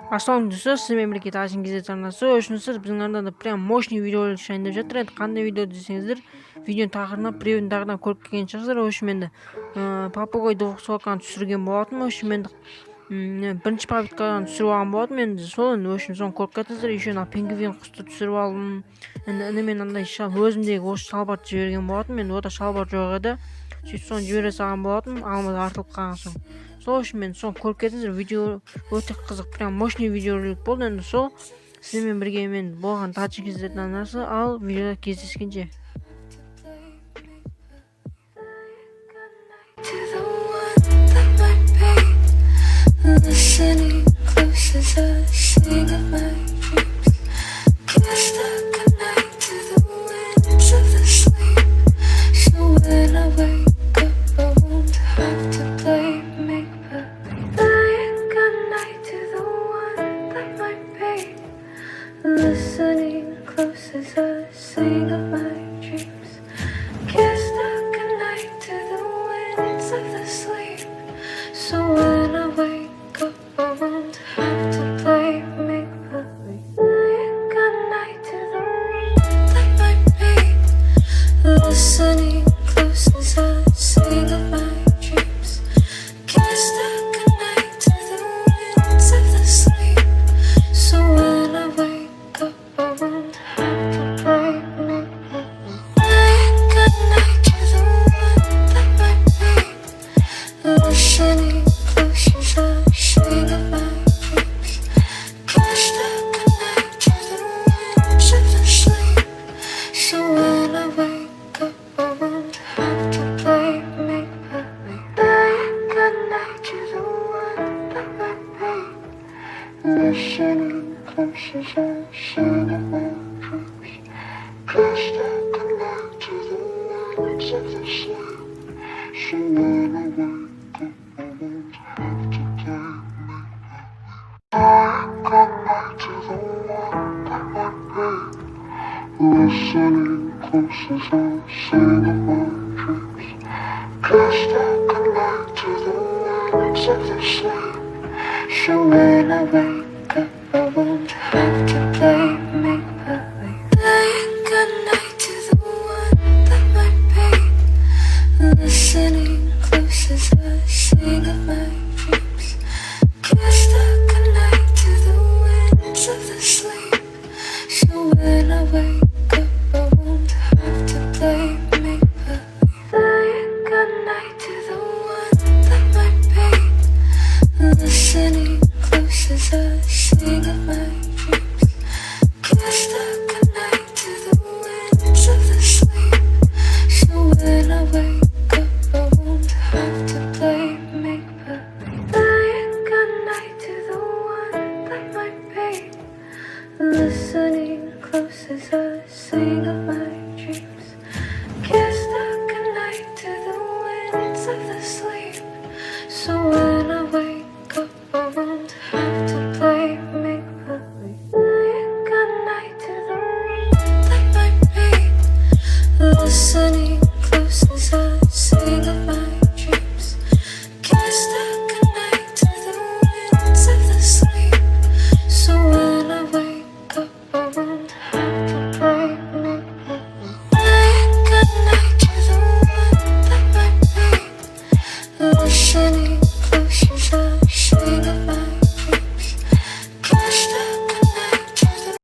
Assalamualaikum, сіз мемлекет ашын кезет арнасы. Үшін сіз біздің арнада прям мощный видеолар шығайын деп жатыр. Енді қандай видео десеңіздер, видеоның тақырыбына біреудің тағырынан көріп келген шығарсыздар. Үшін енді попугай двухсотканы түсірген болатын. Үшін енді бірінші попыткадан түсіріп алған болатын. Енді сол үшін соны көріп кетіңіздер. Еще пингвин құсты түсіріп алдым. Енді інімен андай өзімдегі осы шалбарды жіберген болатын. Мен ода шалбар жоқ еді. Сөйтіп соны жібере салған болатын, алмада артылып қалған соң. Сол үшін мен соны көріп кетіңіздер. Видео өте қызық, прям мощный видеоролик болды. Енді сол сіздермен бірге мен болған таджик изет арнасы. Ал видеода кездескенше. Listening close as I sing of my dreams. Cast a goodnight to the winds of the sleep. So when I wake up, I won't have to play make-believe. Saying goodnight to the one that might be. Listening close as I sing of my dreams. Cast a goodnight to the winds of the sleep. So when I wake up, I won't have to play make-believe. Saying goodnight to the one that might be. Listening close as I sing of my dreams. Cast a goodnight to the winds of the sleep. So when I wake up, I won't have to play make-believe. Saying goodnight to the one that might be. Listening close as I sing of my dreams. Cast a goodnight to the winds of the sleep. So when I wake up, I won't have to play make-believe. Saying goodnight to the one that might be. Listening close as I sing of my dreams. Cast a goodnight to the winds of the sleep. So when I wake up, I won't have to play make-believe. Saying goodnight to the one that might be. Listening close as I sing of my dreams. Cast a goodnight to the winds of the sleep. So when I wake up, I won't have to play make-believe. Saying goodnight to the one that might be. Listening close as I sing of my dreams. Cast a goodnight to the winds of the sleep. So when I wake up, I won't have to play make-believe. Saying goodnight to the one that might be. Listening close as I sing of my